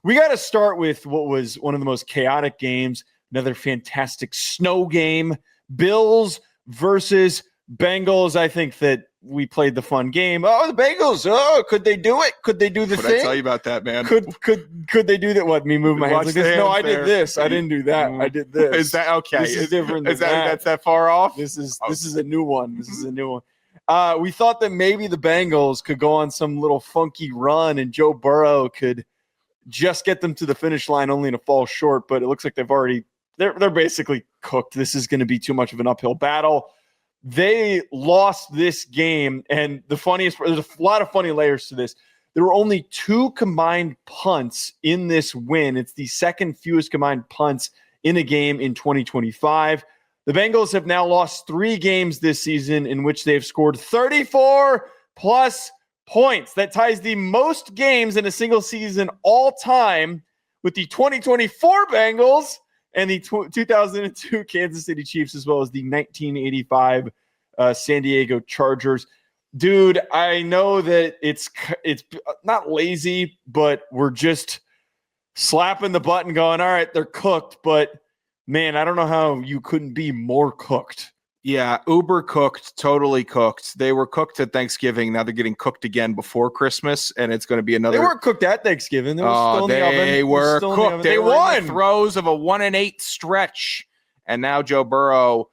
We got to start with what was one of the most chaotic games, another fantastic snow game. Bills versus Bengals. I think that we played the fun game. Oh, the Bengals. Oh, could they do it? Could they do the thing? I tell you about that, man? Could they do that? What, me move my hands like this? No, I did this. I didn't do that. I did this. Is that okay? This is different than that's that far off? This is a new one. This is a new one. We thought that maybe the Bengals could go on some little funky run and Joe Burrow could just get them to the finish line only to fall short, but it looks like they're basically cooked. This is going to be too much of an uphill battle. They lost this game, and there's a lot of funny layers to this. There were only 2 combined punts in this win. It's the second fewest combined punts in a game in 2025. The Bengals have now lost 3 games this season in which they've scored 34-plus points. That ties the most games in a single season all time with the 2024 Bengals and the 2002 Kansas City Chiefs, as well as the 1985 San Diego Chargers. Dude, I know that it's not lazy, but we're just slapping the button going, all right, they're cooked. But, man, I don't know how you couldn't be more cooked. Yeah, uber cooked, totally cooked. They were cooked at Thanksgiving. Now they're getting cooked again before Christmas, and it's going to be another. They weren't cooked at Thanksgiving. They were still in the oven. They were cooked. They won. In the throes of a 1-8 stretch, and now Joe Burrow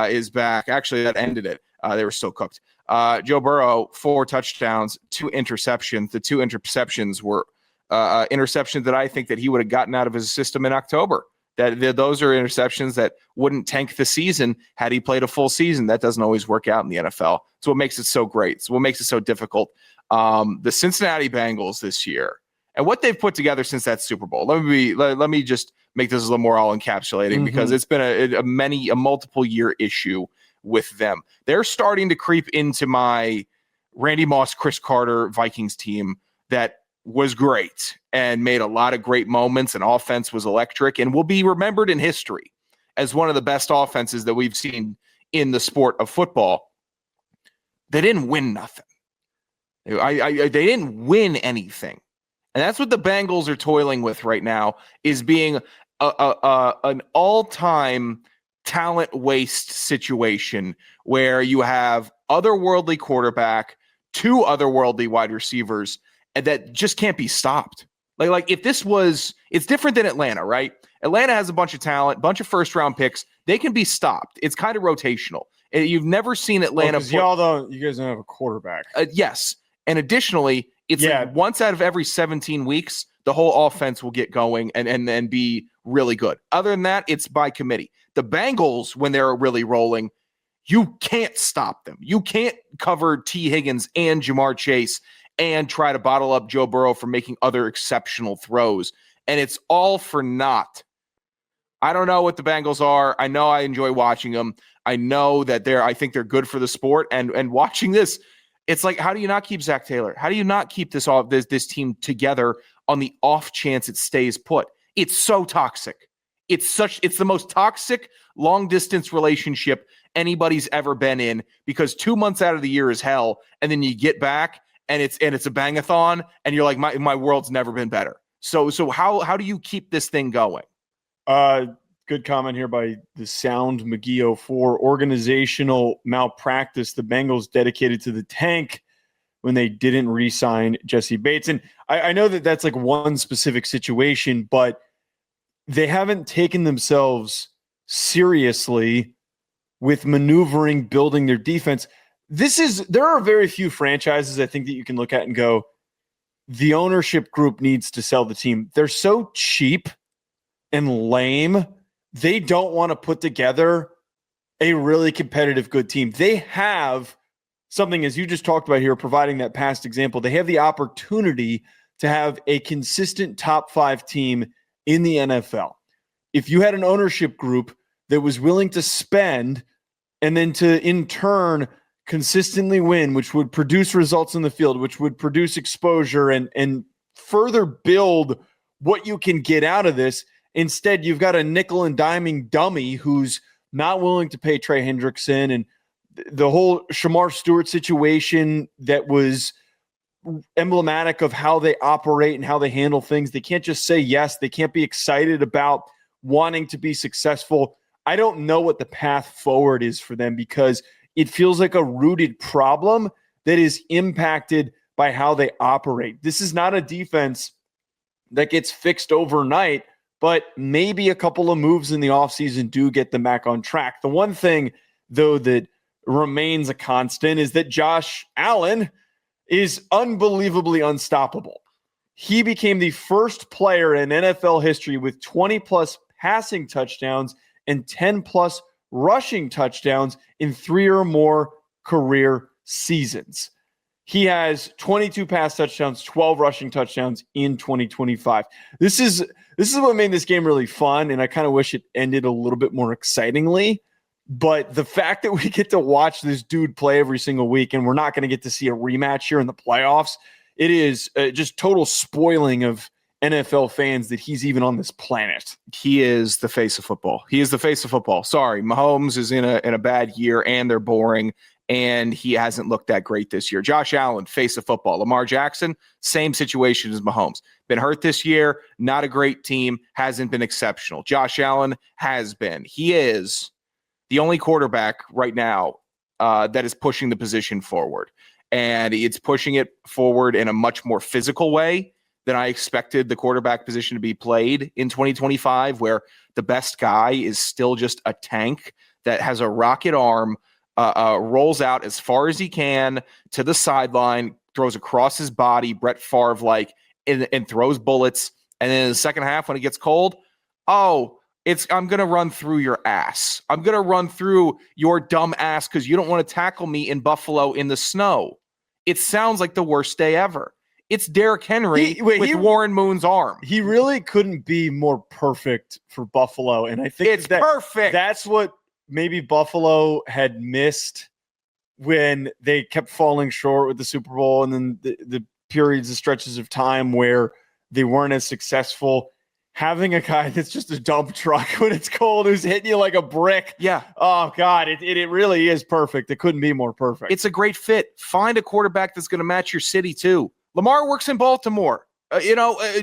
is back. Actually, that ended it. They were still cooked. Joe Burrow, 4 touchdowns, 2 interceptions. The 2 interceptions were interceptions that I think that he would have gotten out of his system in October. Those are interceptions that wouldn't tank the season had he played a full season. That doesn't always work out in the NFL. It's what makes it so great. It's what makes it so difficult. The Cincinnati Bengals this year and what they've put together since that Super Bowl. Let me just make this a little more all encapsulating because it's been a multiple year issue with them. They're starting to creep into my Randy Moss, Chris Carter Vikings team that was great and made a lot of great moments, and offense was electric and will be remembered in history as one of the best offenses that we've seen in the sport of football. They didn't win nothing. They didn't win anything. And that's what the Bengals are toiling with right now, is being an all-time talent waste situation where you have otherworldly quarterback, 2 otherworldly wide receivers, and that just can't be stopped. Like if this was, it's different than Atlanta, right? Atlanta has a bunch of talent, bunch of first-round picks. They can be stopped. It's kind of rotational. You've never seen Atlanta. You guys don't have a quarterback. Yes. And additionally, it's like once out of every 17 weeks, the whole offense will get going and be really good. Other than that, it's by committee. The Bengals, when they're really rolling, you can't stop them. You can't cover T. Higgins and Jamar Chase and try to bottle up Joe Burrow for making other exceptional throws. And it's all for naught. I don't know what the Bengals are. I know I enjoy watching them. I know that I think they're good for the sport. And watching this, it's like, how do you not keep Zach Taylor? How do you not keep this team together on the off chance it stays put? It's so toxic. It's the most toxic long distance relationship anybody's ever been in, because 2 months out of the year is hell. And then you get back and it's a bangathon and you're like, my world's never been better. So how do you keep this thing going? Good comment here by the Sound McGee 04. Organizational malpractice. The Bengals dedicated to the tank when they didn't re-sign Jesse Bates. And I know that that's like one specific situation, but they haven't taken themselves seriously with maneuvering, building their defense. There are very few franchises I think that you can look at and go, the ownership group needs to sell the team. They're so cheap and lame. They don't want to put together a really competitive, good team. They have something, as you just talked about here, providing that past example. They have the opportunity to have a consistent top 5 team in the NFL. If you had an ownership group that was willing to spend and then to, in turn, consistently win, which would produce results in the field, which would produce exposure and further build what you can get out of this. Instead, you've got a nickel and diming dummy who's not willing to pay Trey Hendrickson, and the whole Shamar Stewart situation that was emblematic of how they operate and how they handle things. They can't just say yes. They can't be excited about wanting to be successful. I don't know what the path forward is for them because it feels like a rooted problem that is impacted by how they operate. This is not a defense that gets fixed overnight, but maybe a couple of moves in the offseason do get them back on track. The one thing, though, that remains a constant is that Josh Allen is unbelievably unstoppable. He became the first player in NFL history with 20-plus passing touchdowns and 10-plus rushing touchdowns in 3 or more career seasons. He has 22 pass touchdowns, 12 rushing touchdowns in 2025. This is what made this game really fun, and I kind of wish it ended a little bit more excitingly. But the fact that we get to watch this dude play every single week, and we're not going to get to see a rematch here in the playoffs, it is just total spoiling of NFL fans that he's even on this planet. He is the face of football. He is the face of football. Sorry, Mahomes is in a bad year, and they're boring, and he hasn't looked that great this year. Josh Allen, face of football. Lamar Jackson, same situation as Mahomes. Been hurt this year, not a great team, hasn't been exceptional. Josh Allen has been. He is the only quarterback right now that is pushing the position forward. And it's pushing it forward in a much more physical way than I expected the quarterback position to be played in 2025, where the best guy is still just a tank that has a rocket arm, rolls out as far as he can to the sideline, throws across his body, Brett Favre-like, and throws bullets. And then in the second half, when it gets cold, I'm going to run through your ass. I'm going to run through your dumb ass because you don't want to tackle me in Buffalo in the snow. It sounds like the worst day ever. It's Derrick Henry with Warren Moon's arm. He really couldn't be more perfect for Buffalo. And I think it's perfect. That's what maybe Buffalo had missed when they kept falling short with the Super Bowl and then the periods and stretches of time where they weren't as successful. Having a guy that's just a dump truck when it's cold, who's hitting you like a brick. Yeah. Oh, God, it really is perfect. It couldn't be more perfect. It's a great fit. Find a quarterback that's going to match your city, too. Lamar works in Baltimore.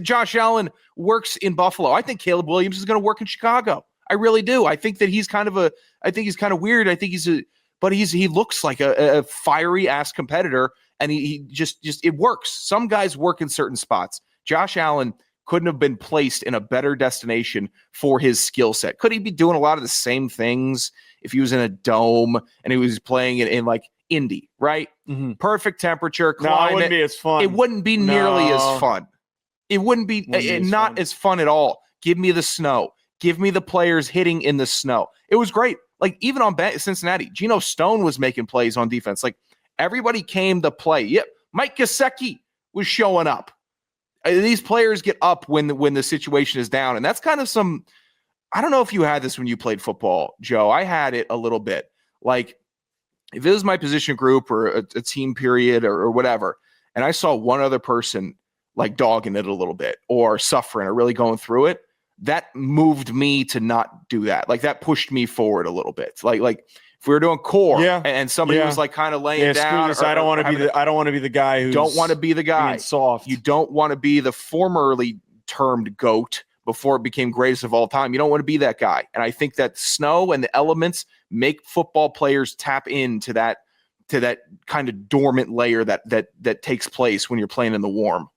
Josh Allen works in Buffalo. I think Caleb Williams is going to work in Chicago. I really do. I think that he's kind of weird. I think he looks like a fiery ass competitor, and he just it works. Some guys work in certain spots. Josh Allen couldn't have been placed in a better destination for his skill set. Could he be doing a lot of the same things if he was in a dome and he was playing in like Indy, right? Mm-hmm. Perfect temperature, climate. No, it wouldn't be as fun. It wouldn't be nearly as fun. It wouldn't be as fun at all. Give me the snow. Give me the players hitting in the snow. It was great. Like even on Cincinnati, Geno Stone was making plays on defense. Like everybody came to play. Yep. Mike Gesicki was showing up. These players get up when the situation is down. And that's kind of I don't know if you had this when you played football, Joe. I had it a little bit. Like if it was my position group or a team period or whatever, and I saw one other person like dogging it a little bit or suffering or really going through it, that moved me to not do that. Like that pushed me forward a little bit. Like if we were doing core and somebody was like kind of laying down. I don't want to be the guy who don't want to be the guy soft. You don't want to be the formerly termed GOAT before it became greatest of all time. You don't want to be that guy. And I think that snow and the elements make football players tap into that kind of dormant layer that takes place when you're playing in the warm.